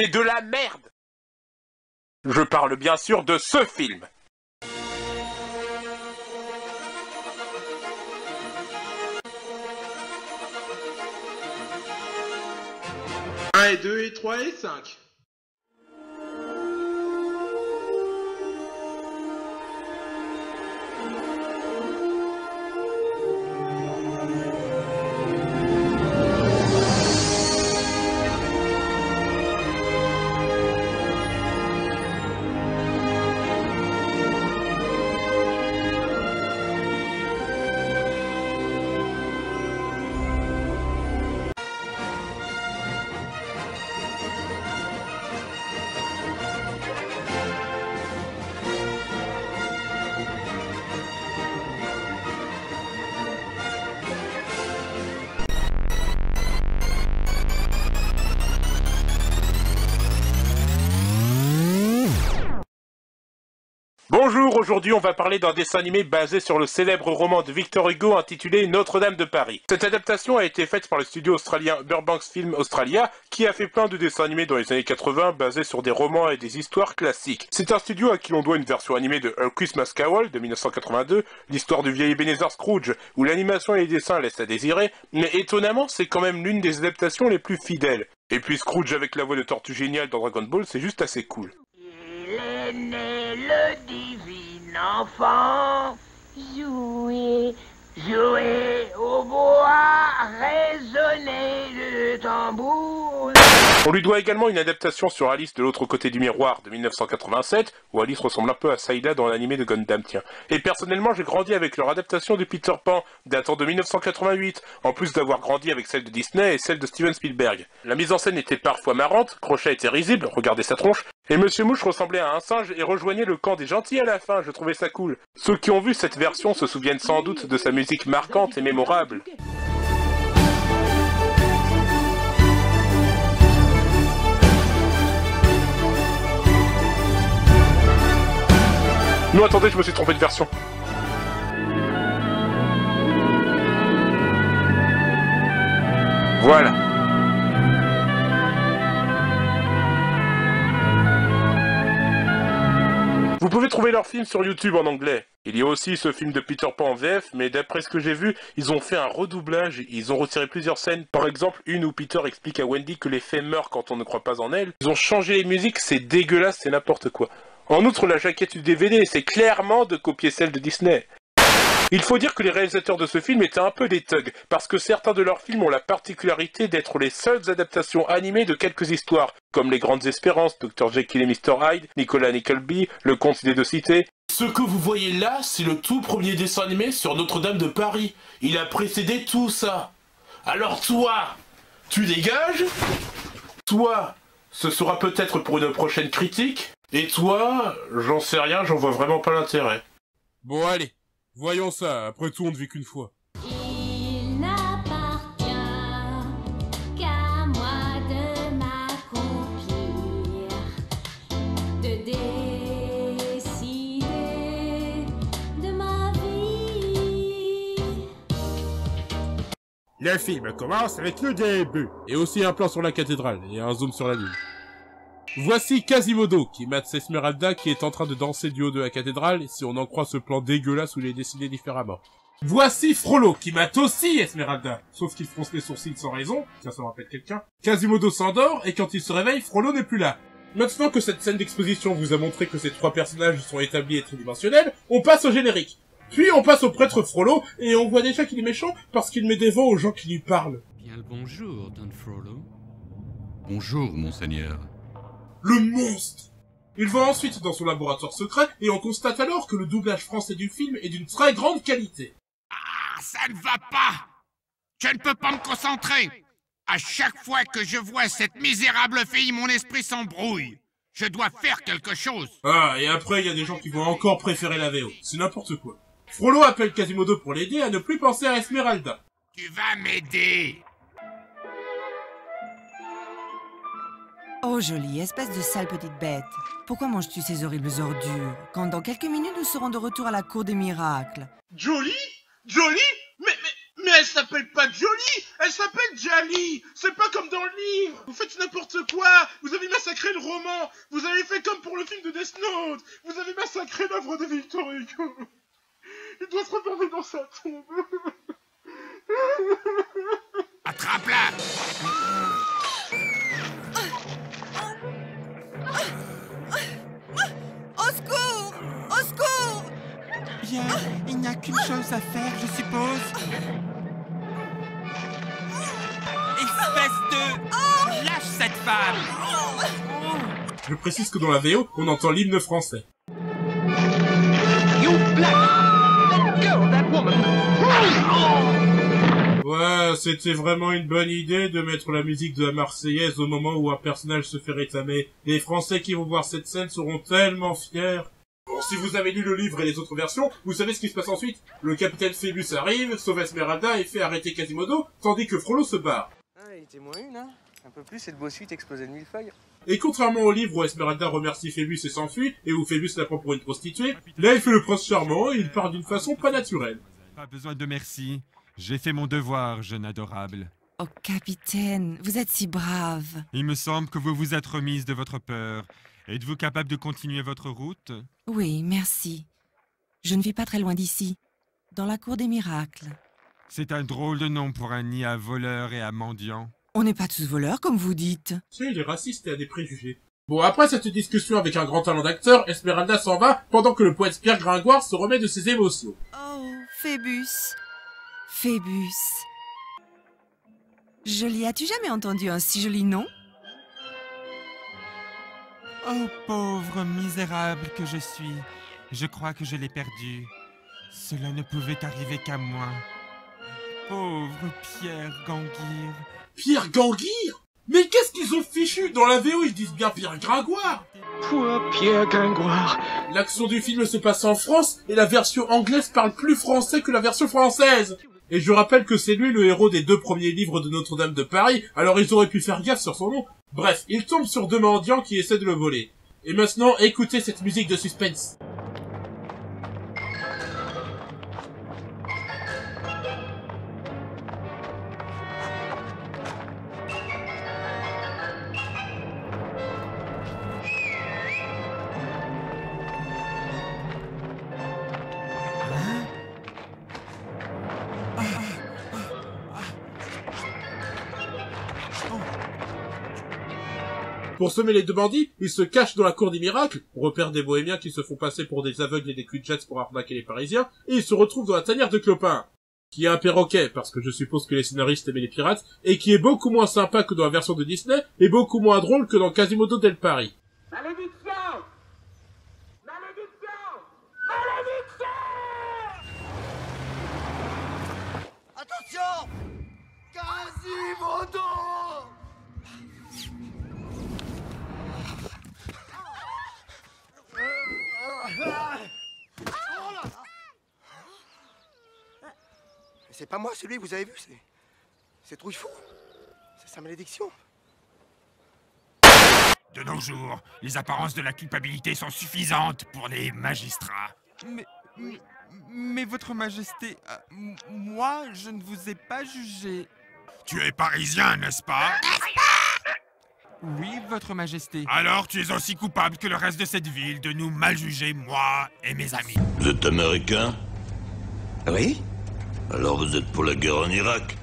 C'est de la merde. Je parle bien sûr de ce film. Un et 2 et 3 et 5. Bonjour, aujourd'hui on va parler d'un dessin animé basé sur le célèbre roman de Victor Hugo intitulé Notre-Dame de Paris. Cette adaptation a été faite par le studio australien Burbank Film Australia, qui a fait plein de dessins animés dans les années 80 basés sur des romans et des histoires classiques. C'est un studio à qui l'on doit une version animée de A Christmas Carol de 1982, l'histoire du vieil Ebenezer Scrooge, où l'animation et les dessins laissent à désirer, mais étonnamment c'est quand même l'une des adaptations les plus fidèles. Et puis Scrooge avec la voix de Tortue Géniale dans Dragon Ball, c'est juste assez cool. Il est né le divin enfant. Jouez, jouez au bois, résonnez le tambour. On lui doit également une adaptation sur Alice de l'autre côté du miroir de 1987, où Alice ressemble un peu à Saïda dans l'animé de Gundam, tiens. Et personnellement, j'ai grandi avec leur adaptation de Peter Pan, datant de 1988, en plus d'avoir grandi avec celle de Disney et celle de Steven Spielberg. La mise en scène était parfois marrante, Crochet était risible, regardez sa tronche, et Monsieur Mouche ressemblait à un singe et rejoignait le camp des gentils à la fin, je trouvais ça cool. Ceux qui ont vu cette version se souviennent sans doute de sa musique marquante et mémorable. Non, attendez, je me suis trompé de version. Voilà. Vous pouvez trouver leur film sur YouTube en anglais. Il y a aussi ce film de Peter Pan en VF, mais d'après ce que j'ai vu, ils ont fait un redoublage, ils ont retiré plusieurs scènes. Par exemple, une où Peter explique à Wendy que les fées meurent quand on ne croit pas en elles. Ils ont changé les musiques, c'est dégueulasse, c'est n'importe quoi. En outre, la jaquette du DVD, c'est clairement de copier celle de Disney. Il faut dire que les réalisateurs de ce film étaient un peu des thugs, parce que certains de leurs films ont la particularité d'être les seules adaptations animées de quelques histoires, comme Les Grandes Espérances, Dr. Jekyll et Mr. Hyde, Nicolas Nickleby, Le Conte des Deux Cités. Ce que vous voyez là, c'est le tout premier dessin animé sur Notre-Dame de Paris. Il a précédé tout ça. Alors toi, tu dégages. Toi, ce sera peut-être pour une prochaine critique. Et toi, j'en sais rien, j'en vois vraiment pas l'intérêt. Bon allez, voyons ça, après tout on ne vit qu'une fois. Il n'appartient qu'à moi de m'accomplir, de décider de ma vie. Le film commence avec le début. Et aussi un plan sur la cathédrale, et un zoom sur la lune. Voici Quasimodo, qui mate Esmeralda qui est en train de danser du haut de la cathédrale, si on en croit ce plan dégueulasse où il est dessiné différemment. Voici Frollo, qui mate aussi Esmeralda, sauf qu'il fronce les sourcils sans raison, ça me rappelle quelqu'un. Quasimodo s'endort, et quand il se réveille, Frollo n'est plus là. Maintenant que cette scène d'exposition vous a montré que ces trois personnages sont établis et tridimensionnels, on passe au générique. Puis on passe au prêtre Frollo, et on voit déjà qu'il est méchant parce qu'il met des vents aux gens qui lui parlent. Bien le bonjour, Don Frollo. Bonjour, monseigneur. Le monstre! Il va ensuite dans son laboratoire secret et on constate alors que le doublage français du film est d'une très grande qualité. Ah, ça ne va pas! Je ne peux pas me concentrer! À chaque fois que je vois cette misérable fille, mon esprit s'embrouille. Je dois faire quelque chose. Ah, et après il y a des gens qui vont encore préférer la VO. C'est n'importe quoi. Frollo appelle Quasimodo pour l'aider à ne plus penser à Esmeralda. Tu vas m'aider. Oh jolie, espèce de sale petite bête. Pourquoi manges-tu ces horribles ordures, quand dans quelques minutes nous serons de retour à la cour des miracles? Jolie? Jolie? Mais Mais elle s'appelle pas Jolie, elle s'appelle Jali. C'est pas comme dans le livre. Vous faites n'importe quoi. Vous avez massacré le roman. Vous avez fait comme pour le film de Death Note. Vous avez massacré l'œuvre de Victor Hugo. Il doit se regarder dans sa tombe. Attrape-la! Au secours! Au secours! Bien, il n'y a qu'une chose à faire, je suppose. Espèce de... Lâche cette femme! Je précise que dans la VO, on entend l'hymne français. Ouais, c'était vraiment une bonne idée de mettre la musique de la Marseillaise au moment où un personnage se fait réclamer. Les Français qui vont voir cette scène seront tellement fiers. Bon, si vous avez lu le livre et les autres versions, vous savez ce qui se passe ensuite. Le capitaine Phébus arrive, sauve Esmeralda et fait arrêter Quasimodo, tandis que Frollo se barre. Ah, il était moins une, hein. Un peu plus et le bossu t'explosait de millefeuilles. Et contrairement au livre où Esmeralda remercie Phébus et s'enfuit, et où Phébus la prend pour une prostituée, là il fait le prince charmant et il part d'une façon pas naturelle. Pas besoin de merci. J'ai fait mon devoir, jeune adorable. Oh, capitaine, vous êtes si brave. Il me semble que vous vous êtes remise de votre peur. Êtes-vous capable de continuer votre route? Oui, merci. Je ne vis pas très loin d'ici, dans la cour des miracles. C'est un drôle de nom pour un nid à voleurs et à mendiants. On n'est pas tous voleurs, comme vous dites. Tu sais, il est raciste et a des préjugés. Bon, après cette discussion avec un grand talent d'acteur, Esmeralda s'en va pendant que le poète Pierre Gringoire se remet de ses émotions. Oh, Phébus. Phébus. Jolie, as-tu jamais entendu un si joli nom? Oh, pauvre misérable que je suis. Je crois que je l'ai perdu. Cela ne pouvait arriver qu'à moi. Pauvre Pierre Ganguire. Pierre Ganguire? Mais qu'est-ce qu'ils ont fichu? Dans la VO, ils disent bien Pierre Gringoire. Pour Pierre Gringoire. L'action du film se passe en France, et la version anglaise parle plus français que la version française. Et je rappelle que c'est lui le héros des 2 premiers livres de Notre-Dame de Paris, alors ils auraient pu faire gaffe sur son nom. Bref, il tombe sur 2 mendiants qui essaient de le voler. Et maintenant, écoutez cette musique de suspense. Pour semer les 2 bandits, ils se cachent dans la cour des miracles, repère des bohémiens qui se font passer pour des aveugles et des cul-de-jets pour arnaquer les Parisiens, et ils se retrouvent dans la tanière de Clopin, qui est un perroquet, parce que je suppose que les scénaristes aimaient les pirates, et qui est beaucoup moins sympa que dans la version de Disney, et beaucoup moins drôle que dans Quasimodo del Paris. Malédiction! Malédiction! Malédiction! Attention! Quasimodo! C'est pas moi celui que vous avez vu, c'est Trouillefou. C'est sa malédiction. De nos jours, les apparences de la culpabilité sont suffisantes pour les magistrats. Mais votre majesté, moi, je ne vous ai pas jugé. Tu es parisien, n'est-ce pas? Oui, votre majesté. Alors tu es aussi coupable que le reste de cette ville de nous mal juger, moi et mes amis. Vous êtes américain? Oui? Alors vous êtes pour la guerre en Irak?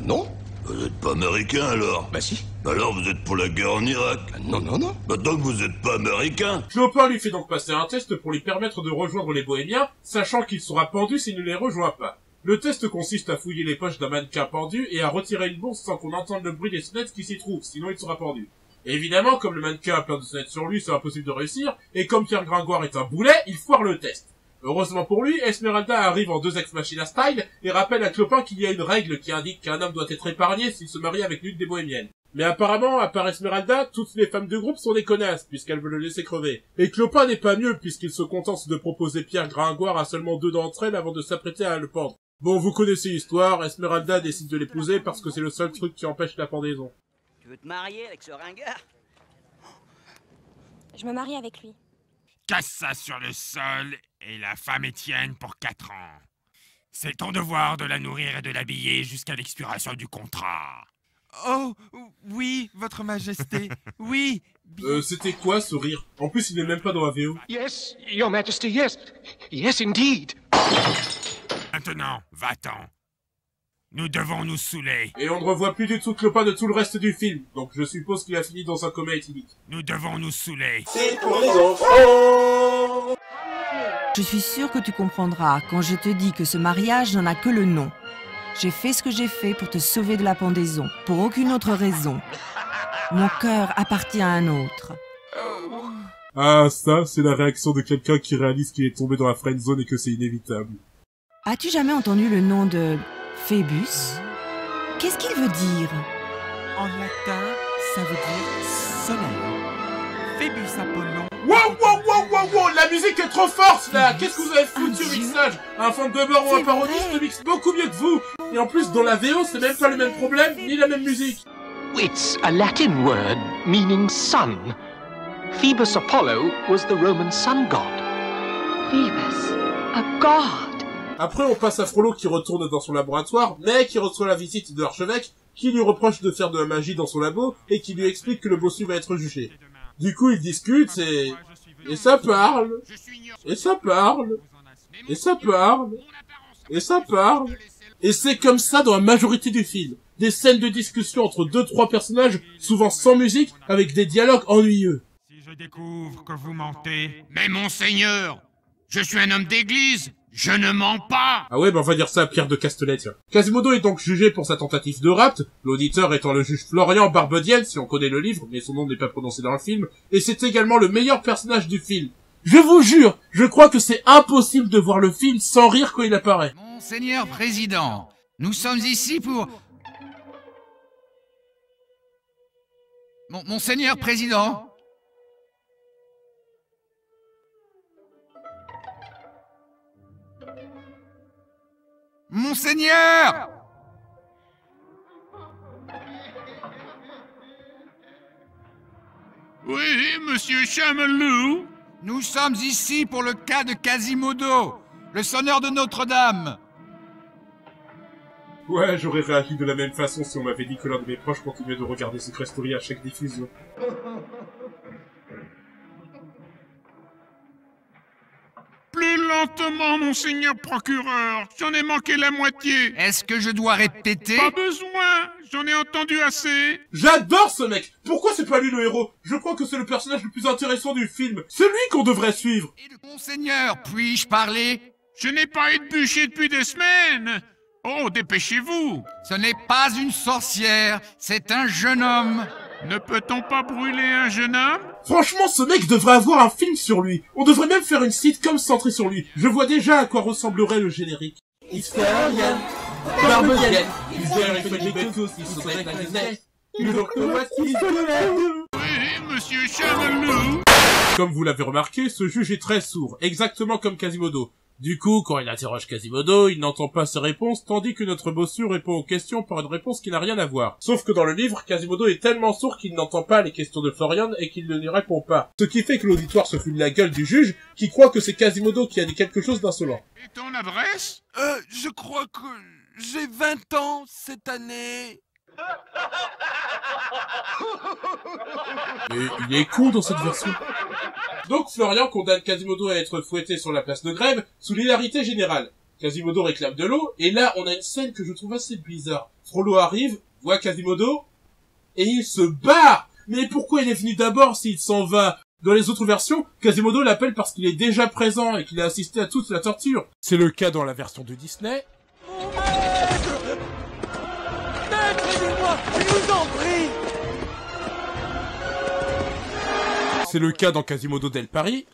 Non. Vous êtes pas américain alors? Bah si. Alors vous êtes pour la guerre en Irak? Non. Bah donc vous êtes pas américain? Clopin lui fait donc passer un test pour lui permettre de rejoindre les bohémiens, sachant qu'il sera pendu s'il ne les rejoint pas. Le test consiste à fouiller les poches d'un mannequin pendu et à retirer une bourse sans qu'on entende le bruit des sonnettes qui s'y trouvent, sinon il sera pendu. Et évidemment, comme le mannequin a plein de sonnettes sur lui, c'est impossible de réussir, et comme Pierre Gringoire est un boulet, il foire le test. Heureusement pour lui, Esmeralda arrive en 2 ex-machina style et rappelle à Clopin qu'il y a une règle qui indique qu'un homme doit être épargné s'il se marie avec l'une des bohémiennes. Mais apparemment, à part Esmeralda, toutes les femmes du groupe sont des connasses, puisqu'elles veulent le laisser crever. Et Clopin n'est pas mieux, puisqu'il se contente de proposer Pierre Gringoire à seulement 2 d'entre elles avant de s'apprêter à le pendre. Bon, vous connaissez l'histoire, Esmeralda décide de l'épouser parce que c'est le seul truc qui empêche la pendaison. Tu veux te marier avec ce ringard? Je me marie avec lui. Casse ça sur le sol et la femme est tienne pour 4 ans. C'est ton devoir de la nourrir et de l'habiller jusqu'à l'expiration du contrat. Oh, oui, votre majesté, oui. C'était quoi ce rire? En plus, il n'est même pas dans la VO. Yes, your majesty, yes. Yes, indeed. Maintenant, va-t'en. Nous devons nous saouler. Et on ne revoit plus du tout Clopin de tout le reste du film, donc je suppose qu'il a fini dans un coma éthylique. Nous devons nous saouler. C'est pour les enfants. Je suis sûre que tu comprendras quand je te dis que ce mariage n'en a que le nom. J'ai fait ce que j'ai fait pour te sauver de la pendaison, pour aucune autre raison. Mon cœur appartient à un autre. Ah, ça, c'est la réaction de quelqu'un qui réalise qu'il est tombé dans la friendzone et que c'est inévitable. As-tu jamais entendu le nom de Phébus? Qu'est-ce qu'il veut dire? En latin, ça veut dire soleil. Phébus Apollon. Wow, la musique est trop forte, là. Qu'est-ce que vous avez foutu au mixage? Un fan de beurre ou un parodiste mixe beaucoup mieux que vous. Et en plus, dans la VO, c'est même pas le même problème, ni la même musique. It's a Latin word meaning sun. Phoebus Apollo was the Roman sun god. Phoebus, a god. Après, on passe à Frollo qui retourne dans son laboratoire, mais qui reçoit la visite de l'archevêque, qui lui reproche de faire de la magie dans son labo, et qui lui explique que le bossu va être jugé. Du coup, ils discutent, et ça parle, et ça parle, et ça parle, et ça parle. Et c'est comme ça dans la majorité du film. Des scènes de discussion entre 2-3 personnages, souvent sans musique, avec des dialogues ennuyeux. Si je découvre que vous mentez... Mais monseigneur, je suis un homme d'église, je ne mens pas. Ah ouais, on va dire ça à Pierre de Castelet, tiens. Quasimodo est donc jugé pour sa tentative de rapt, l'auditeur étant le juge Florian Barbedienne, si on connaît le livre, mais son nom n'est pas prononcé dans le film, et c'est également le meilleur personnage du film. Je vous jure, je crois que c'est impossible de voir le film sans rire quand il apparaît. Monseigneur Président, nous sommes ici pour... Monseigneur Président. Monseigneur! Oui, monsieur Chamalou. Nous sommes ici pour le cas de Quasimodo, le sonneur de Notre-Dame. Ouais, j'aurais réagi de la même façon si on m'avait dit que l'un de mes proches continuait de regarder Secret Story à chaque diffusion. Plus lentement, monseigneur procureur. J'en ai manqué la moitié. Est-ce que je dois répéter? Pas besoin. J'en ai entendu assez. J'adore ce mec. Pourquoi c'est pas lui le héros? Je crois que c'est le personnage le plus intéressant du film. C'est lui qu'on devrait suivre. Monseigneur, puis-je parler? Je n'ai pas eu de bûcher depuis des semaines. Oh, dépêchez-vous. Ce n'est pas une sorcière, c'est un jeune homme. Ne peut-on pas brûler un jeune homme? Franchement, ce mec devrait avoir un film sur lui. On devrait même faire une sitcom centrée sur lui. Je vois déjà à quoi ressemblerait le générique. It's Florian, Barbedienne, he's very funny because he's so like his name. You don't know what he's doing. Oui, monsieur Chamalou. Comme vous l'avez remarqué, ce juge est très sourd, exactement comme Quasimodo. Du coup, quand il interroge Quasimodo, il n'entend pas ses réponses, tandis que notre bossu répond aux questions par une réponse qui n'a rien à voir. Sauf que dans le livre, Quasimodo est tellement sourd qu'il n'entend pas les questions de Florian et qu'il ne lui répond pas. Ce qui fait que l'auditoire se fout de la gueule du juge, qui croit que c'est Quasimodo qui a dit quelque chose d'insolent. Et ton adresse? Je crois que j'ai 20 ans cette année. Et il est con dans cette version. Donc Florian condamne Quasimodo à être fouetté sur la place de Grève, sous l'hilarité générale. Quasimodo réclame de l'eau, et là on a une scène que je trouve assez bizarre. Frollo arrive, voit Quasimodo, et il se barre. Mais pourquoi il est venu d'abord s'il s'en va? Dans les autres versions, Quasimodo l'appelle parce qu'il est déjà présent et qu'il a assisté à toute la torture. C'est le cas dans la version de Disney. Maître, aidez-moi, je vous en prie. C'est le cas dans Quasimodo del Paris.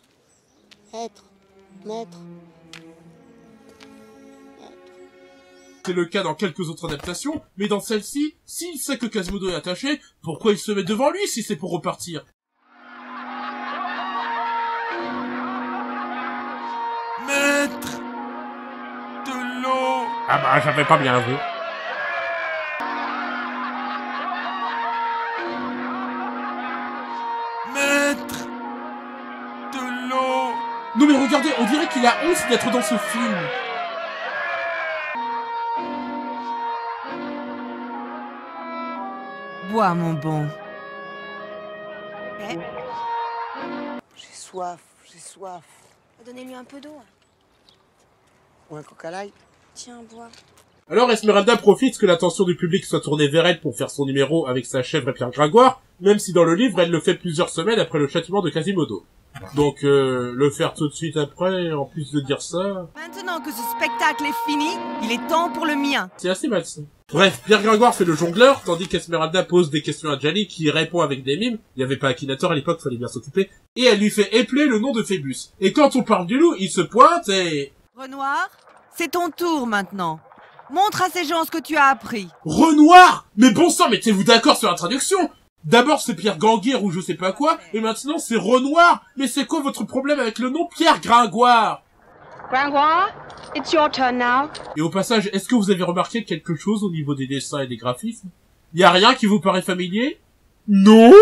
Maître. C'est le cas dans quelques autres adaptations, mais dans celle-ci, s'il sait que Quasimodo est attaché, pourquoi il se met devant lui si c'est pour repartir? Maître, de l'eau. Ah bah, j'avais pas bien vu. Maître, de l'eau. Non mais regardez, on dirait qu'il a honte d'être dans ce film. bois, mon bon. Eh, J'ai soif, j'ai soif. donnez-lui un peu d'eau. Ou un coca light. Tiens, bois. Alors Esmeralda profite que l'attention du public soit tournée vers elle pour faire son numéro avec sa chèvre et Pierre Gringoire, même si dans le livre elle le fait plusieurs semaines après le châtiment de Quasimodo. Donc le faire tout de suite après, en plus de dire ça... Maintenant que ce spectacle est fini, il est temps pour le mien. C'est assez malsain. Bref, Pierre Gringoire fait le jongleur, tandis qu'Esmeralda pose des questions à Djali qui répond avec des mimes. Il n'y avait pas Akinator à l'époque, fallait bien s'occuper. Et elle lui fait épeler le nom de Phébus. Et quand on parle du loup, il se pointe et... Renoir, c'est ton tour maintenant. Montre à ces gens ce que tu as appris. Renoir! Mais bon sang, mettez-vous d'accord sur la traduction! D'abord c'est Pierre Ganguire ou je sais pas quoi, et maintenant c'est Renoir! Mais c'est quoi votre problème avec le nom Pierre Gringoire? Gringoire, it's your turn now. Et au passage, est-ce que vous avez remarqué quelque chose au niveau des dessins et des graphismes? Y a rien qui vous paraît familier? Non?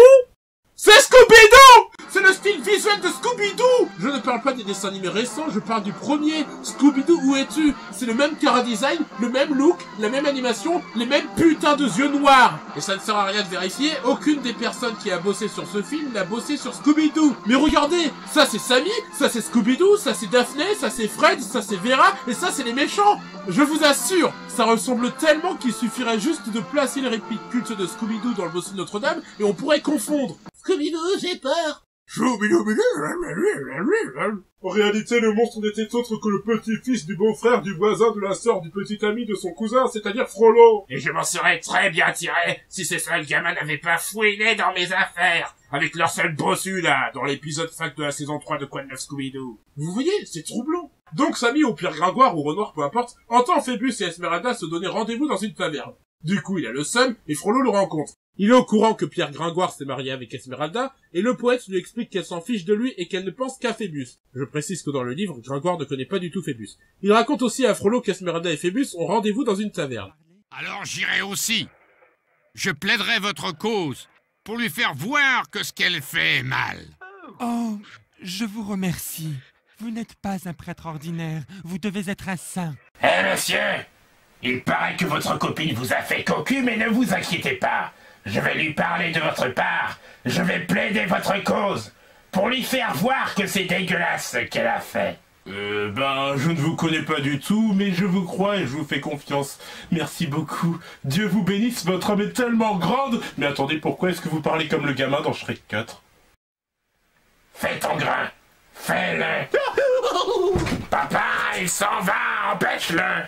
C'est Scooby-Doo! C'est le style visuel de Scooby-Doo! Je ne parle pas des dessins animés récents, je parle du premier. Scooby-Doo, où es-tu? C'est le même chara-design, le même look, la même animation, les mêmes putains de yeux noirs. Et ça ne sert à rien de vérifier, aucune des personnes qui a bossé sur ce film n'a bossé sur Scooby-Doo. Mais regardez, ça c'est Sammy, ça c'est Scooby-Doo, ça c'est Daphné, ça c'est Fred, ça c'est Vera, et ça c'est les méchants. Je vous assure, ça ressemble tellement qu'il suffirait juste de placer les répliques cultes de Scooby-Doo dans le bossu de Notre-Dame, et on pourrait confondre. Scooby-Doo, j'ai peur. En réalité, le monstre n'était autre que le petit-fils du beau-frère du voisin de la sœur du petit ami de son cousin, c'est-à-dire Frollo. Et je m'en serais très bien tiré si ces seuls gamins n'avaient pas fouiné dans mes affaires, avec leur seul bossu là, dans l'épisode 5 de la saison 3 de Quoi de neuf Scooby-Doo. Vous voyez, c'est troublant. Donc Sammy ou Pierre Gringoire ou Renoir, peu importe, entend Phébus et Esmeralda se donner rendez-vous dans une taverne. Du coup, il a le seum et Frollo le rencontre. Il est au courant que Pierre Gringoire s'est marié avec Esmeralda, et le poète lui explique qu'elle s'en fiche de lui et qu'elle ne pense qu'à Phébus. Je précise que dans le livre, Gringoire ne connaît pas du tout Phébus. Il raconte aussi à Frollo qu'Esmeralda et Phébus ont rendez-vous dans une taverne. Alors j'irai aussi. Je plaiderai votre cause, pour lui faire voir que ce qu'elle fait est mal. Oh, je vous remercie. Vous n'êtes pas un prêtre ordinaire, vous devez être un saint. Eh monsieur, il paraît que votre copine vous a fait cocu, mais ne vous inquiétez pas. Je vais lui parler de votre part, je vais plaider votre cause, pour lui faire voir que c'est dégueulasse ce qu'elle a fait. Je ne vous connais pas du tout, mais je vous crois et je vous fais confiance. Merci beaucoup. Dieu vous bénisse, votre âme est tellement grande. Mais attendez, pourquoi est-ce que vous parlez comme le gamin dans Shrek 4? Fais ton grain, fais-le. Papa, il s'en va, empêche-le.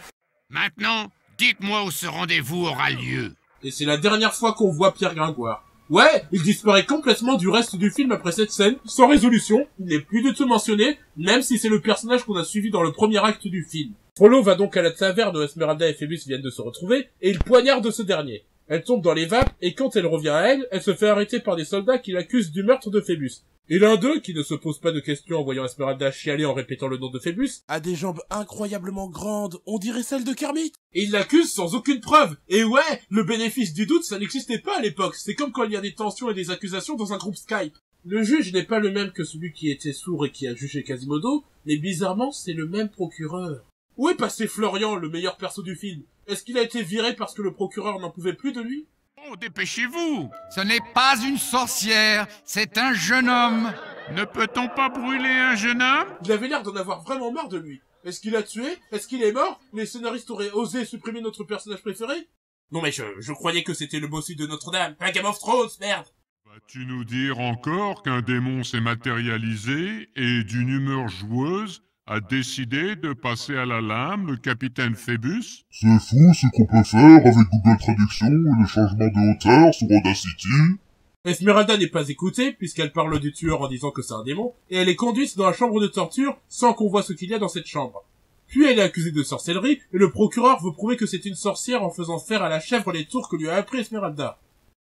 Maintenant, dites-moi où ce rendez-vous aura lieu. Et c'est la dernière fois qu'on voit Pierre Gringoire. Ouais, il disparaît complètement du reste du film après cette scène, sans résolution, il n'est plus du tout mentionné, même si c'est le personnage qu'on a suivi dans le premier acte du film. Frollo va donc à la taverne où Esmeralda et Phébus viennent de se retrouver, et il poignarde ce dernier. Elle tombe dans les vapes, et quand elle revient à elle, elle se fait arrêter par des soldats qui l'accusent du meurtre de Phébus. Et l'un d'eux, qui ne se pose pas de questions en voyant Esmeralda chialer en répétant le nom de Phébus, a des jambes incroyablement grandes, on dirait celles de Kermit. Et il l'accuse sans aucune preuve. Et ouais, le bénéfice du doute, ça n'existait pas à l'époque. C'est comme quand il y a des tensions et des accusations dans un groupe Skype. Le juge n'est pas le même que celui qui était sourd et qui a jugé Quasimodo, mais bizarrement, c'est le même procureur. Où est passé Florian, le meilleur perso du film? Est-ce qu'il a été viré parce que le procureur n'en pouvait plus de lui? Oh, dépêchez-vous! Ce n'est pas une sorcière, c'est un jeune homme. Ne peut-on pas brûler un jeune homme? Il avait l'air d'en avoir vraiment marre de lui. Est-ce qu'il a tué? Est-ce qu'il est mort? Les scénaristes auraient osé supprimer notre personnage préféré? Non mais je croyais que c'était le bossu de Notre-Dame, pas Game of Thrones, merde! Vas-tu nous dire encore qu'un démon s'est matérialisé et, d'une humeur joueuse, a décidé de passer à la lame le capitaine Phébus? C'est fou ce qu'on peut faire avec Google Traduction et le changement de hauteur sur Audacity. Esmeralda n'est pas écoutée, puisqu'elle parle du tueur en disant que c'est un démon, et elle est conduite dans la chambre de torture sans qu'on voit ce qu'il y a dans cette chambre. Puis elle est accusée de sorcellerie, et le procureur veut prouver que c'est une sorcière en faisant faire à la chèvre les tours que lui a appris Esmeralda.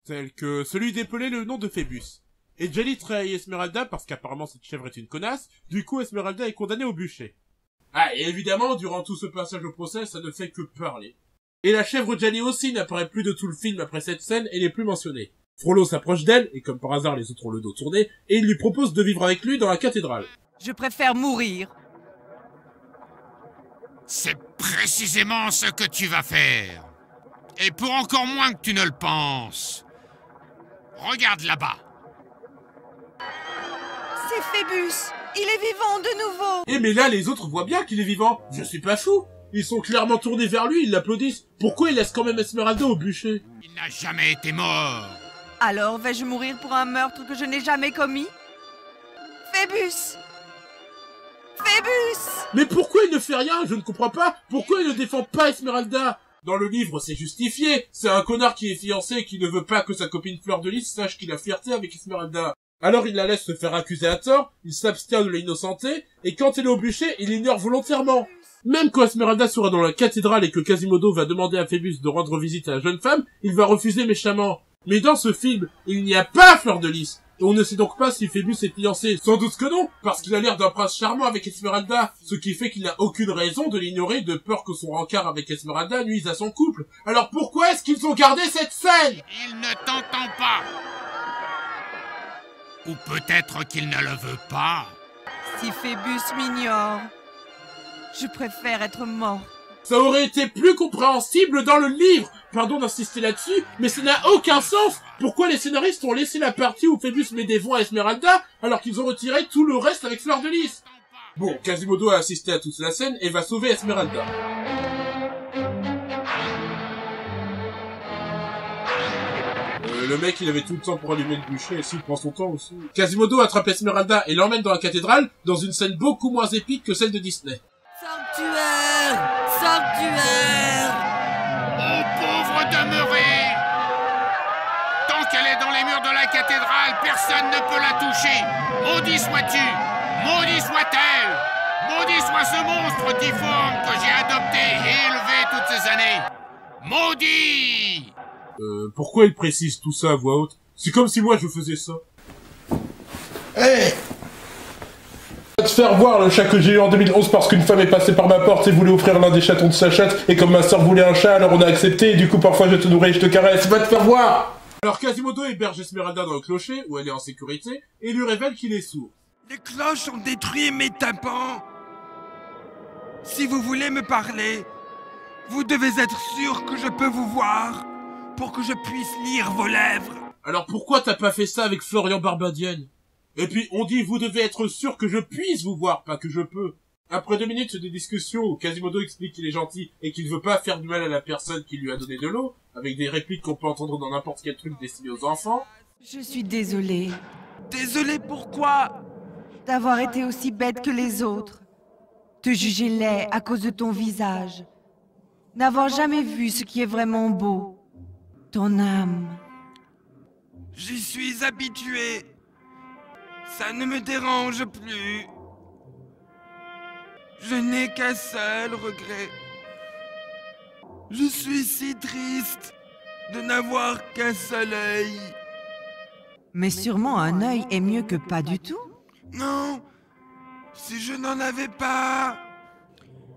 Tel que celui d'épeler le nom de Phébus. Et Djali trahit Esmeralda parce qu'apparemment cette chèvre est une connasse, du coup Esmeralda est condamnée au bûcher. Ah, et évidemment, durant tout ce passage au procès, ça ne fait que parler. Et la chèvre Djali aussi n'apparaît plus de tout le film après cette scène et n'est plus mentionnée. Frollo s'approche d'elle, et comme par hasard les autres ont le dos tourné, et il lui propose de vivre avec lui dans la cathédrale. Je préfère mourir. C'est précisément ce que tu vas faire. Et pour encore moins que tu ne le penses. Regarde là-bas. C'est Phébus. Il est vivant de nouveau. Eh mais là, les autres voient bien qu'il est vivant. Je suis pas fou. Ils sont clairement tournés vers lui, ils l'applaudissent. Pourquoi il laisse quand même Esmeralda au bûcher? Il n'a jamais été mort. Alors vais-je mourir pour un meurtre que je n'ai jamais commis? Phébus! Phébus! Mais pourquoi il ne fait rien? Je ne comprends pas. Pourquoi il ne défend pas Esmeralda? Dans le livre, c'est justifié. C'est un connard qui est fiancé et qui ne veut pas que sa copine Fleur de Lys sache qu'il a flirté avec Esmeralda. Alors il la laisse se faire accuser à tort, il s'abstient de l'innocenter, et quand elle est au bûcher, il l'ignore volontairement. Même quand Esmeralda sera dans la cathédrale et que Quasimodo va demander à Phébus de rendre visite à la jeune femme, il va refuser méchamment. Mais dans ce film, il n'y a pas Fleur de Lys. Et on ne sait donc pas si Phébus est fiancé. Sans doute que non, parce qu'il a l'air d'un prince charmant avec Esmeralda, ce qui fait qu'il n'a aucune raison de l'ignorer de peur que son rencard avec Esmeralda nuise à son couple. Alors pourquoi est-ce qu'ils ont gardé cette scène? Il ne t'entend pas. Ou peut-être qu'il ne le veut pas. Si Phébus m'ignore, je préfère être mort. Ça aurait été plus compréhensible dans le livre. Pardon d'insister là-dessus, mais ça n'a aucun sens. Pourquoi les scénaristes ont laissé la partie où Phébus met des voix à Esmeralda, alors qu'ils ont retiré tout le reste avec Fleur de Lys? Bon, Quasimodo a assisté à toute la scène et va sauver Esmeralda. Le mec, il avait tout le temps pour allumer le bûcher, et s'il prend son temps aussi. Quasimodo attrape Esmeralda et l'emmène dans la cathédrale, dans une scène beaucoup moins épique que celle de Disney. Sanctuaire! Sanctuaire! Ô pauvre demeuré! Tant qu'elle est dans les murs de la cathédrale, personne ne peut la toucher! Maudit sois-tu! Maudit soit-elle! Maudit soit ce monstre difforme que j'ai adopté et élevé toutes ces années! Maudit! Pourquoi il précise tout ça à voix haute? C'est comme si moi je faisais ça. Hey! Va te faire voir le chat que j'ai eu en 2011 parce qu'une femme est passée par ma porte et voulait offrir l'un des chatons de sa chatte, et comme ma soeur voulait un chat, alors on a accepté, et du coup parfois je te nourris et je te caresse. Va te faire voir! Alors Quasimodo héberge Esmeralda dans le clocher, où elle est en sécurité, et lui révèle qu'il est sourd. Les cloches ont détruit mes tympans. Si vous voulez me parler, vous devez être sûr que je peux vous voir, pour que je puisse lire vos lèvres. Alors pourquoi t'as pas fait ça avec Florian Barbadienne? Et puis on dit vous devez être sûr que je puisse vous voir, pas que je peux. Après 2 minutes de discussion où Quasimodo explique qu'il est gentil et qu'il veut pas faire du mal à la personne qui lui a donné de l'eau, avec des répliques qu'on peut entendre dans n'importe quel truc destiné aux enfants. Je suis désolée. Désolée pourquoi? D'avoir été aussi bête que les autres. Te juger laid à cause de ton visage. N'avoir jamais vu ce qui est vraiment beau. Ton âme. J'y suis habitué. Ça ne me dérange plus. Je n'ai qu'un seul regret. Je suis si triste de n'avoir qu'un seul œil. Mais sûrement un œil est mieux que pas du tout. Non, si je n'en avais pas,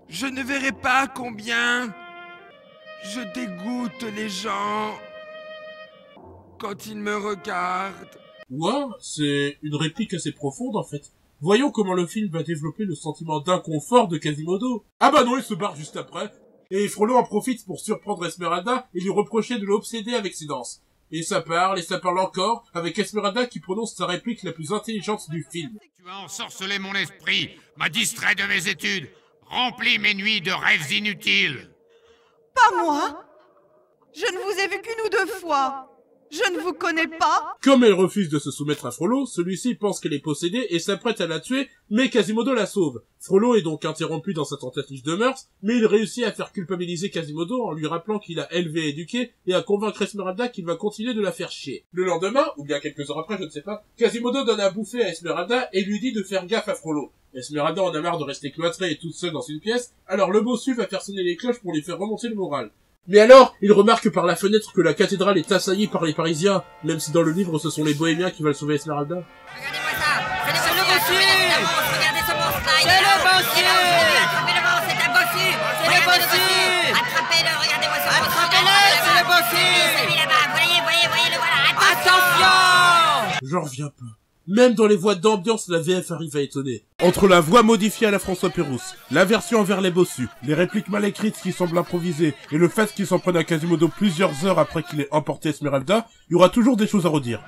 je ne verrais pas combien je dégoûte les gens quand ils me regardent. Ouais, c'est une réplique assez profonde en fait. Voyons comment le film va développer le sentiment d'inconfort de Quasimodo. Ah bah non, il se barre juste après. Et Frollo en profite pour surprendre Esmeralda et lui reprocher de l'obséder avec ses danses. Et ça parle encore, avec Esmeralda qui prononce sa réplique la plus intelligente du film. Tu as ensorcelé mon esprit, m'a distrait de mes études, rempli mes nuits de rêves inutiles. Pas moi! Je ne vous ai vu qu'une ou 2 fois. Je ne vous connais pas. Comme elle refuse de se soumettre à Frollo, celui-ci pense qu'elle est possédée et s'apprête à la tuer, mais Quasimodo la sauve. Frollo est donc interrompu dans sa tentative de meurtre, mais il réussit à faire culpabiliser Quasimodo en lui rappelant qu'il a élevé et éduqué et à convaincre Esmeralda qu'il va continuer de la faire chier. Le lendemain, ou bien quelques heures après, je ne sais pas, Quasimodo donne à bouffer à Esmeralda et lui dit de faire gaffe à Frollo. Esmeralda en a marre de rester cloîtrée et toute seule dans une pièce, alors le bossu va faire sonner les cloches pour lui faire remonter le moral. Mais alors, il remarque par la fenêtre que la cathédrale est assaillie par les Parisiens, même si dans le livre ce sont les Bohémiens qui veulent sauver Esmeralda. Regardez-moi ça. C'est le bossu. Regardez ce monstre-là. C'est le bossu. Attrapez-le, c'est un bossu. C'est le bossu. Attrapez-le, regardez-moi ce monstre. Attrapez-le, c'est le bossu. Celui là-bas, voyez, le voilà. Attention. J'en reviens pas. Même dans les voix d'ambiance, la VF arrive à étonner. Entre la voix modifiée à la François Pérusse, la version envers les bossus, les répliques mal écrites qui semblent improvisées, et le fait qu'ils s'en prennent à Quasimodo plusieurs heures après qu'il ait emporté Esmeralda, il y aura toujours des choses à redire.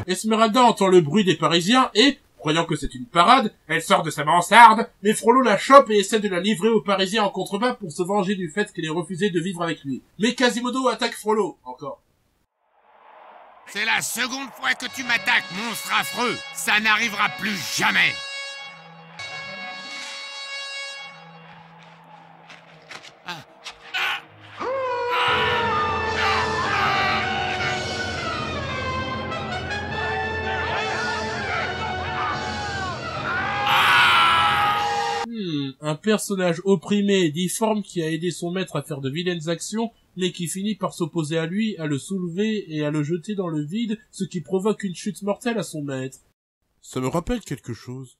Esmeralda entend le bruit des Parisiens et, croyant que c'est une parade, elle sort de sa mansarde, mais Frollo la chope et essaie de la livrer aux Parisiens en contrebas pour se venger du fait qu'elle ait refusé de vivre avec lui. Mais Quasimodo attaque Frollo, encore. C'est la seconde fois que tu m'attaques, monstre affreux. Ça n'arrivera plus jamais. Un personnage opprimé et difforme qui a aidé son maître à faire de vilaines actions, mais qui finit par s'opposer à lui, à le soulever et à le jeter dans le vide, ce qui provoque une chute mortelle à son maître. Ça me rappelle quelque chose.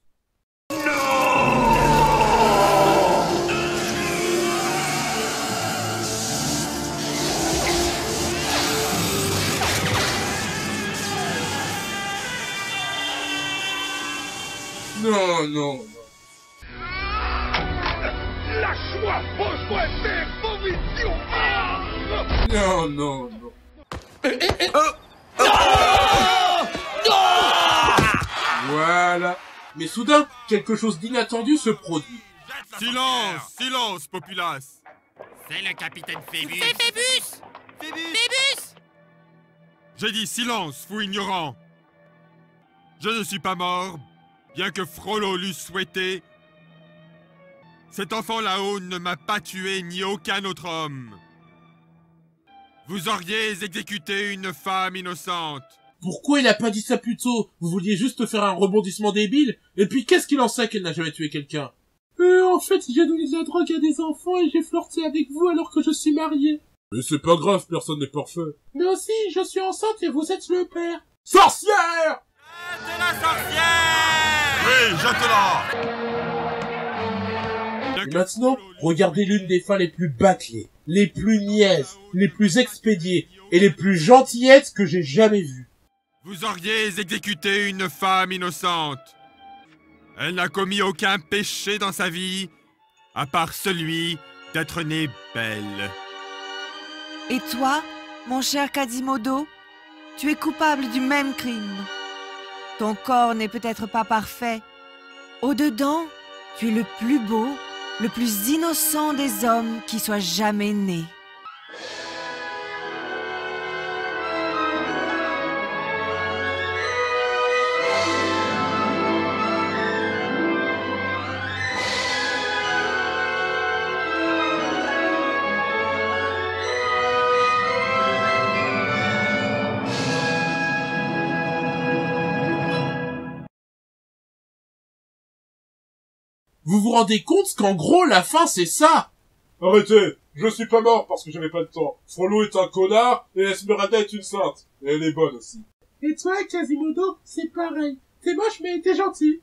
Non, non, non. Lâche-moi, pose-moi terre, mauvais idiot. Non, non, non. Voilà. Mais soudain, quelque chose d'inattendu se produit. Silence, silence, populace. C'est le capitaine Phébus. C'est Phébus. Phébus. J'ai dit silence, fou ignorant. Je ne suis pas mort, bien que Frollo l'eût souhaité. Cet enfant là-haut ne m'a pas tué ni aucun autre homme. Vous auriez exécuté une femme innocente. Pourquoi il a pas dit ça plus tôt? Vous vouliez juste faire un rebondissement débile? Et puis qu'est-ce qu'il en sait qu'elle n'a jamais tué quelqu'un? En fait, j'ai donné de la drogue à des enfants et j'ai flirté avec vous alors que je suis marié. Mais c'est pas grave, personne n'est parfait. Mais aussi, je suis enceinte et vous êtes le père. Sorcière! C'est la sorcière! Oui, jette-la! Et maintenant, regardez l'une des fins les plus bâclées, les plus niaises, les plus expédiées et les plus gentillettes que j'ai jamais vues. Vous auriez exécuté une femme innocente. Elle n'a commis aucun péché dans sa vie, à part celui d'être née belle. Et toi, mon cher Quasimodo, tu es coupable du même crime. Ton corps n'est peut-être pas parfait. Au-dedans, tu es le plus beau, le plus innocent des hommes qui soient jamais nés. Vous vous rendez compte qu'en gros, la fin, c'est ça? Arrêtez! Je suis pas mort parce que j'avais pas le temps. Frollo est un connard et Esmeralda est une sainte. Et elle est bonne aussi. Et toi, Quasimodo, c'est pareil. T'es moche mais t'es gentil.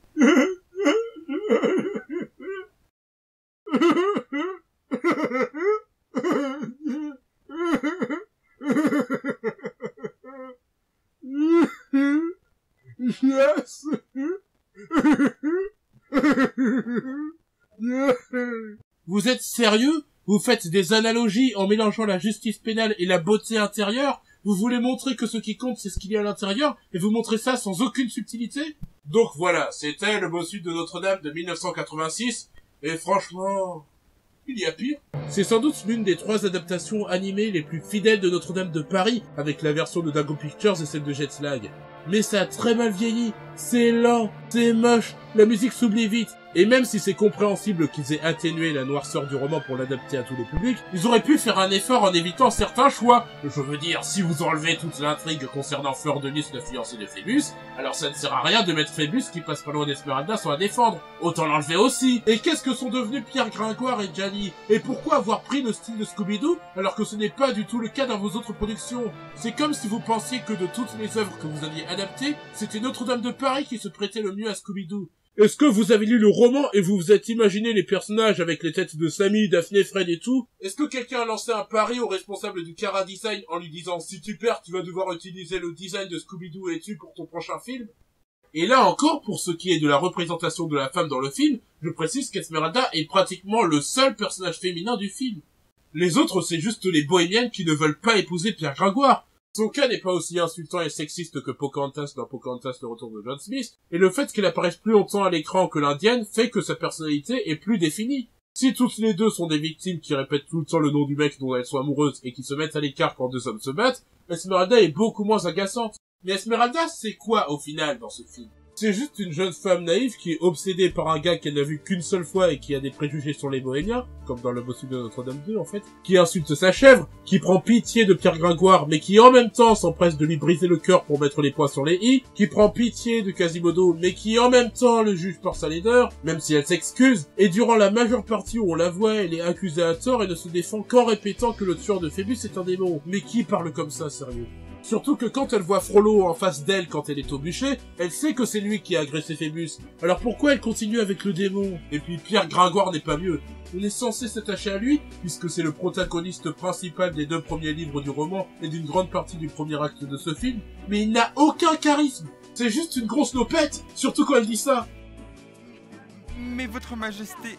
Yes. Vous êtes sérieux? Vous faites des analogies en mélangeant la justice pénale et la beauté intérieure? Vous voulez montrer que ce qui compte c'est ce qu'il y a à l'intérieur et vous montrez ça sans aucune subtilité? Donc voilà, c'était le bossu de Notre-Dame de 1986 et franchement, il y a pire. C'est sans doute l'une des 3 adaptations animées les plus fidèles de Notre-Dame de Paris avec la version de Dago Pictures et celle de Jet Lag. Mais ça a très mal vieilli, c'est lent, c'est moche, la musique s'oublie vite. Et même si c'est compréhensible qu'ils aient atténué la noirceur du roman pour l'adapter à tous les publics, ils auraient pu faire un effort en évitant certains choix. Je veux dire, si vous enlevez toute l'intrigue concernant Fleur de Lys, la fiancée de Phébus, alors ça ne sert à rien de mettre Phébus qui passe pas loin d'Esmeralda sans la défendre. Autant l'enlever aussi. Et qu'est-ce que sont devenus Pierre Gringoire et Gianni? Et pourquoi avoir pris le style de Scooby-Doo alors que ce n'est pas du tout le cas dans vos autres productions? C'est comme si vous pensiez que de toutes les œuvres que vous aviez adaptées, c'était Notre-Dame de Paris qui se prêtait le mieux à Scooby-Doo. Est-ce que vous avez lu le roman et vous vous êtes imaginé les personnages avec les têtes de Sammy, Daphné, Fred et tout? Est-ce que quelqu'un a lancé un pari au responsable du Cara Design en lui disant si tu perds, tu vas devoir utiliser le design de Scooby-Doo et tu pour ton prochain film? Et là encore, pour ce qui est de la représentation de la femme dans le film, je précise qu'Esmeralda est pratiquement le seul personnage féminin du film. Les autres, c'est juste les bohémiennes qui ne veulent pas épouser Pierre Gringoire. Son cas n'est pas aussi insultant et sexiste que Pocahontas dans Pocahontas le retour de John Smith, et le fait qu'elle apparaisse plus longtemps à l'écran que l'indienne fait que sa personnalité est plus définie. Si toutes les deux sont des victimes qui répètent tout le temps le nom du mec dont elles sont amoureuses et qui se mettent à l'écart quand deux hommes se battent, Esmeralda est beaucoup moins agaçante. Mais Esmeralda, c'est quoi au final dans ce film? C'est juste une jeune femme naïve qui est obsédée par un gars qu'elle n'a vu qu'une seule fois et qui a des préjugés sur les bohémiens, comme dans le bossu de Notre-Dame 2 en fait, qui insulte sa chèvre, qui prend pitié de Pierre Gringoire, mais qui en même temps s'empresse de lui briser le cœur pour mettre les points sur les i, qui prend pitié de Quasimodo, mais qui en même temps le juge par sa laideur, même si elle s'excuse, et durant la majeure partie où on la voit, elle est accusée à tort et ne se défend qu'en répétant que le tueur de Phébus est un démon. Mais qui parle comme ça, sérieux? Surtout que quand elle voit Frollo en face d'elle quand elle est au bûcher, elle sait que c'est lui qui a agressé Phébus. Alors pourquoi elle continue avec le démon? Et puis Pierre Gringoire n'est pas mieux. On est censé s'attacher à lui, puisque c'est le protagoniste principal des 2 premiers livres du roman et d'une grande partie du premier acte de ce film, mais il n'a aucun charisme. C'est juste une grosse lopette, surtout quand elle dit ça. Mais votre majesté,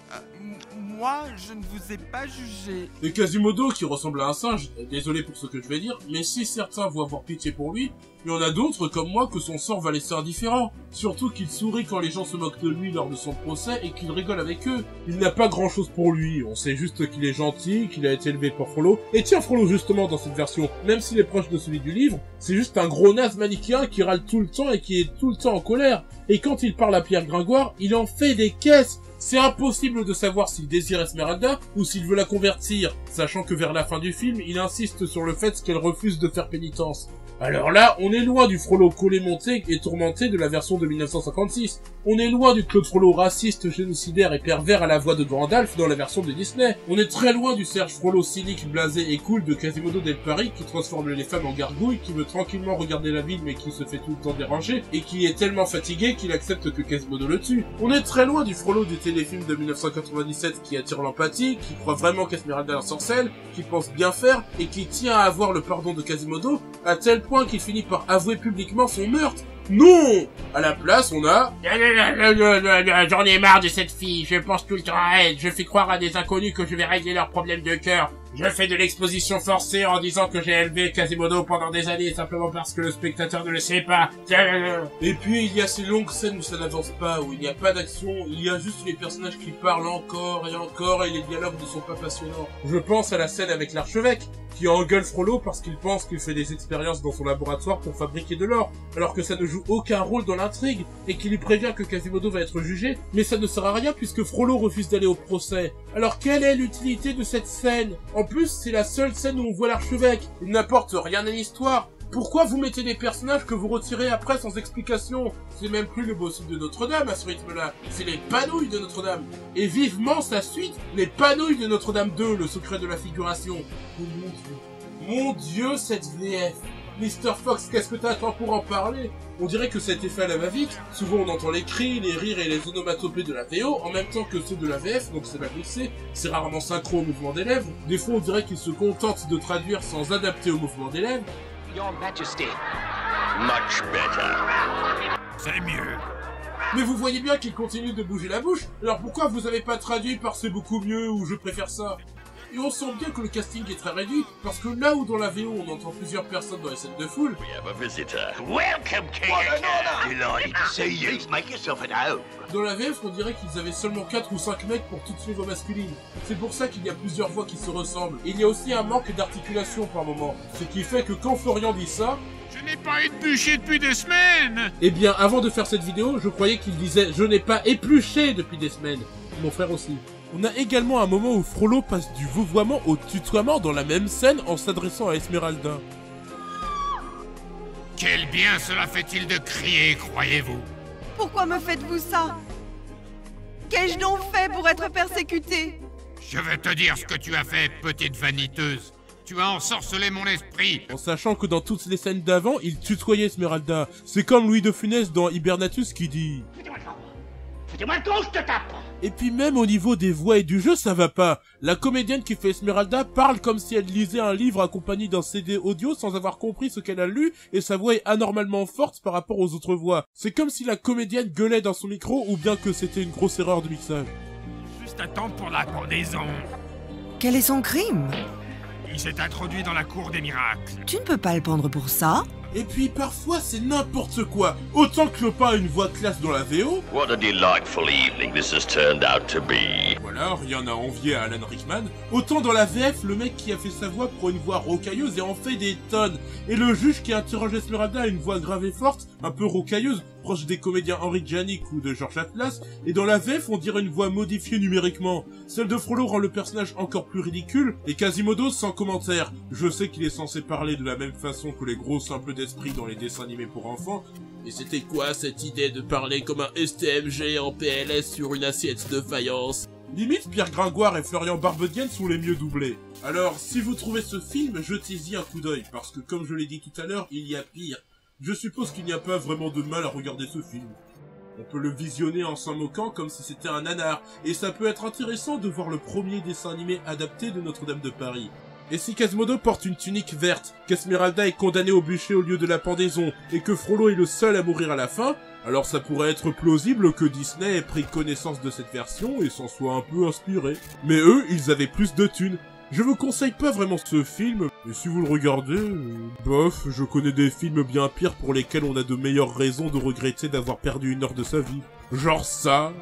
moi, je ne vous ai pas jugé. Et Quasimodo, qui ressemble à un singe, désolé pour ce que je vais dire, mais si certains vont avoir pitié pour lui, il y en a d'autres comme moi que son sort va laisser indifférent. Surtout qu'il sourit quand les gens se moquent de lui lors de son procès et qu'il rigole avec eux. Il n'a pas grand chose pour lui, on sait juste qu'il est gentil, qu'il a été élevé par Frollo. Et tiens, Frollo justement dans cette version, même s'il est proche de celui du livre, c'est juste un gros naze manichéen qui râle tout le temps et qui est tout le temps en colère. Et quand il parle à Pierre Gringoire, il en fait des caisses. C'est impossible de savoir s'il désire Esmeralda ou s'il veut la convertir, sachant que vers la fin du film, il insiste sur le fait qu'elle refuse de faire pénitence. Alors là, on est loin du Frollo collet-monté et tourmenté de la version de 1956. On est loin du Claude Frollo raciste, génocidaire et pervers à la voix de Gandalf dans la version de Disney. On est très loin du Serge Frollo cynique, blasé et cool de Quasimodo del Paris qui transforme les femmes en gargouilles, qui veut tranquillement regarder la ville mais qui se fait tout le temps déranger et qui est tellement fatigué qu'il accepte que Quasimodo le tue. On est très loin du Frollo du téléfilm de 1997 qui attire l'empathie, qui croit vraiment qu'Esmeralda l'ensorcelle, qui pense bien faire et qui tient à avoir le pardon de Quasimodo à tel point qu'il finit par avouer publiquement son meurtre. Non! À la place, on a... J'en ai marre de cette fille, je pense tout le temps à elle, je fais croire à des inconnus que je vais régler leurs problèmes de cœur. Je fais de l'exposition forcée en disant que j'ai élevé Quasimodo pendant des années simplement parce que le spectateur ne le sait pas. Et puis il y a ces longues scènes où ça n'avance pas, où il n'y a pas d'action, il y a juste les personnages qui parlent encore et les dialogues ne sont pas passionnants. Je pense à la scène avec l'archevêque, qui engueule Frollo parce qu'il pense qu'il fait des expériences dans son laboratoire pour fabriquer de l'or, alors que ça ne joue aucun rôle dans l'intrigue, et qu'il lui prévient que Quasimodo va être jugé, mais ça ne sert à rien puisque Frollo refuse d'aller au procès. Alors quelle est l'utilité de cette scène? En plus, c'est la seule scène où on voit l'archevêque. Il n'apporte rien à l'histoire. Pourquoi vous mettez des personnages que vous retirez après sans explication? C'est même plus le bossu de Notre-Dame à ce rythme-là. C'est les panouilles de Notre-Dame. Et vivement sa suite, les panouilles de Notre-Dame 2, le secret de la figuration. Oh mon Dieu. Mon Dieu, cette VF. Mr. Fox, qu'est-ce que t'attends pour en parler? On dirait que cet effet à la va-vite, souvent on entend les cris, les rires et les onomatopées de la VO en même temps que ceux de la VF, donc c'est mal mixé, c'est rarement synchro au mouvement des lèvres. Des fois on dirait qu'ils se contentent de traduire sans adapter au mouvement des lèvres. Your Majesty. Much better. C'est mieux. Mais vous voyez bien qu'ils continuent de bouger la bouche, alors pourquoi vous avez pas traduit par c'est beaucoup mieux ou je préfère ça? Et on sent bien que le casting est très réduit, parce que là où dans la VO on entend plusieurs personnes dans les scènes de foule, We have a visitor. Welcome to your town. Delighted to see you. Please make yourself at home. dans la VF on dirait qu'ils avaient seulement 4 ou 5 mecs pour toutes les voix masculines. C'est pour ça qu'il y a plusieurs voix qui se ressemblent. Et il y a aussi un manque d'articulation par moment, ce qui fait que quand Florian dit ça... Je n'ai pas épluché depuis des semaines. Eh bien, avant de faire cette vidéo, je croyais qu'il disait « Je n'ai pas épluché depuis des semaines ». Mon frère aussi. On a également un moment où Frollo passe du vouvoiement au tutoiement dans la même scène en s'adressant à Esmeralda. Quel bien cela fait-il de crier, croyez-vous? Pourquoi me faites-vous ça? Qu'ai-je donc fait pour être persécutée? Je vais te dire ce que tu as fait, petite vaniteuse. Tu as ensorcelé mon esprit. En sachant que dans toutes les scènes d'avant, il tutoyait Esmeralda. C'est comme Louis de Funès dans Hibernatus qui dit... Foutez-moi le con, je te tape. Et puis même au niveau des voix et du jeu, ça va pas. La comédienne qui fait Esmeralda parle comme si elle lisait un livre accompagné d'un CD audio sans avoir compris ce qu'elle a lu et sa voix est anormalement forte par rapport aux autres voix. C'est comme si la comédienne gueulait dans son micro ou bien que c'était une grosse erreur de mixage. Juste à temps pour la pendaison. Quel est son crime? Il s'est introduit dans la cour des miracles. Tu ne peux pas le prendre pour ça. Et puis parfois c'est n'importe quoi. Autant que Lopin a une voix classe dans la VO. What a delightful evening this has turned out to be. Voilà, rien à envier à Alan Rickman. Autant dans la VF, le mec qui a fait sa voix prend une voix rocailleuse et en fait des tonnes. Et le juge qui interroge Esmeralda a une voix grave et forte, un peu rocailleuse, proche des comédiens Henry Djanik ou de George Atlas. Et dans la VF, on dirait une voix modifiée numériquement. Celle de Frollo rend le personnage encore plus ridicule. Et Quasimodo sans commentaire. Je sais qu'il est censé parler de la même façon que les gros simples d'esprit dans les dessins animés pour enfants. Et c'était quoi cette idée de parler comme un STMG en PLS sur une assiette de faïence? Limite, Pierre Gringoire et Florian Barbedienne sont les mieux doublés. Alors, si vous trouvez ce film, jetez-y un coup d'œil, parce que comme je l'ai dit tout à l'heure, il y a pire. Je suppose qu'il n'y a pas vraiment de mal à regarder ce film. On peut le visionner en s'en moquant comme si c'était un nanar, et ça peut être intéressant de voir le premier dessin animé adapté de Notre-Dame de Paris. Et si Quasimodo porte une tunique verte, qu'Esmeralda est condamnée au bûcher au lieu de la pendaison, et que Frollo est le seul à mourir à la fin, alors ça pourrait être plausible que Disney ait pris connaissance de cette version et s'en soit un peu inspiré. Mais eux, ils avaient plus de thunes. Je vous conseille pas vraiment ce film, mais si vous le regardez, bof, je connais des films bien pires pour lesquels on a de meilleures raisons de regretter d'avoir perdu une heure de sa vie. Genre ça.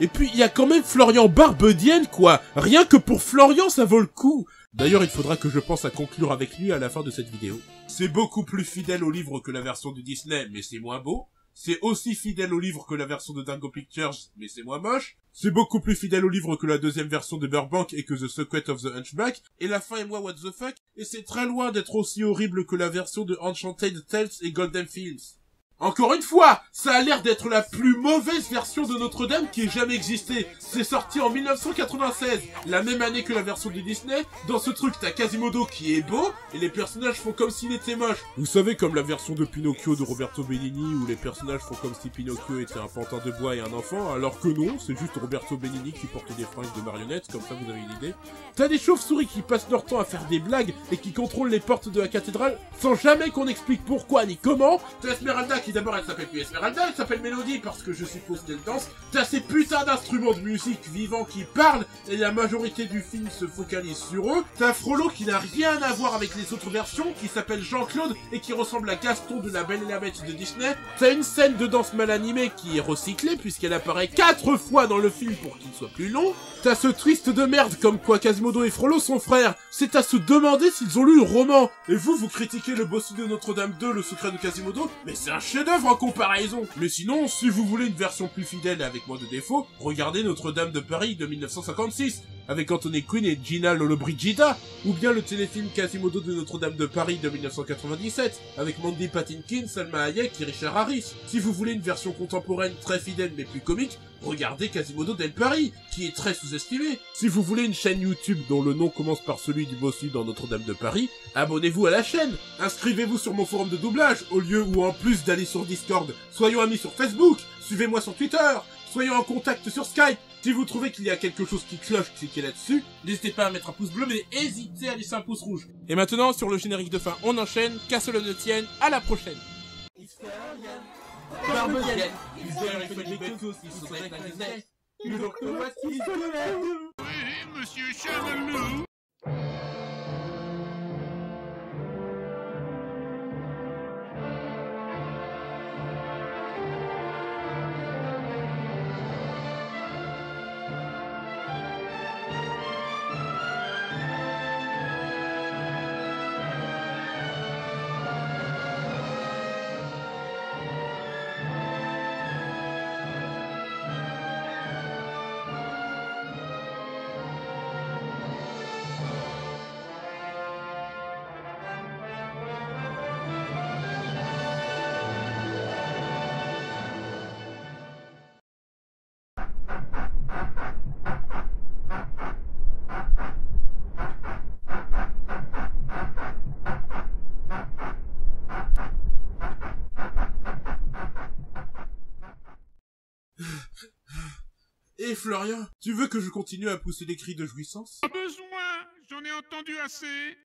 Et puis, il y a quand même Florian Barbedienne, quoi. Rien que pour Florian, ça vaut le coup. D'ailleurs, il faudra que je pense à conclure avec lui à la fin de cette vidéo. C'est beaucoup plus fidèle au livre que la version de Disney, mais c'est moins beau. C'est aussi fidèle au livre que la version de Dango Pictures, mais c'est moins moche. C'est beaucoup plus fidèle au livre que la deuxième version de Burbank et que The Secret of the Hunchback. Et la fin est moi what the fuck. Et c'est très loin d'être aussi horrible que la version de Enchanted Tales et Golden Fields. Encore une fois, ça a l'air d'être la plus mauvaise version de Notre-Dame qui ait jamais existé. C'est sorti en 1996, la même année que la version de Disney. Dans ce truc, t'as Quasimodo qui est beau, et les personnages font comme s'il était moche. Vous savez, comme la version de Pinocchio de Roberto Benigni, où les personnages font comme si Pinocchio était un pantin de bois et un enfant, alors que non, c'est juste Roberto Benigni qui porte des fringues de marionnettes, comme ça vous avez une idée. T'as des chauves-souris qui passent leur temps à faire des blagues, et qui contrôlent les portes de la cathédrale, sans jamais qu'on explique pourquoi ni comment. T'as Esmeralda qui d'abord elle s'appelle plus Esmeralda, elle s'appelle Mélodie parce que je suppose qu'elle danse. T'as ces putains d'instruments de musique vivants qui parlent et la majorité du film se focalise sur eux. T'as Frollo qui n'a rien à voir avec les autres versions, qui s'appelle Jean-Claude et qui ressemble à Gaston de La Belle et la Bête de Disney. T'as une scène de danse mal animée qui est recyclée puisqu'elle apparaît 4 fois dans le film pour qu'il soit plus long. T'as ce twist de merde comme quoi Quasimodo et Frollo sont frères. C'est à se demander s'ils ont lu le roman. Et vous critiquez le bossu de Notre-Dame 2, le secret de Quasimodo, mais c'est un chef-d'œuvre en comparaison. Mais sinon, si vous voulez une version plus fidèle et avec moins de défauts, regardez Notre-Dame de Paris de 1956, avec Anthony Quinn et Gina Lollobrigida, ou bien le téléfilm Quasimodo de Notre-Dame de Paris de 1997, avec Mandy Patinkin, Salma Hayek et Richard Harris. Si vous voulez une version contemporaine très fidèle mais plus comique, regardez Quasimodo del Paris, qui est très sous-estimé. Si vous voulez une chaîne YouTube dont le nom commence par celui du bossu dans Notre-Dame de Paris, abonnez-vous à la chaîne. Inscrivez-vous sur mon forum de doublage, au lieu où en plus d'aller sur Discord, soyons amis sur Facebook, suivez-moi sur Twitter, soyons en contact sur Skype. Si vous trouvez qu'il y a quelque chose qui cloche, cliquez là-dessus. N'hésitez pas à mettre un pouce bleu, mais hésitez à laisser un pouce rouge. Et maintenant, sur le générique de fin, on enchaîne. Qu'à cela ne tienne, à la prochaine. Barbedienne, il fait des bécos, il se souhaite la Disney. Donc voici ce que Oui, monsieur Chamalou. Et Florian, tu veux que je continue à pousser des cris de jouissance? Pas besoin, j'en ai entendu assez.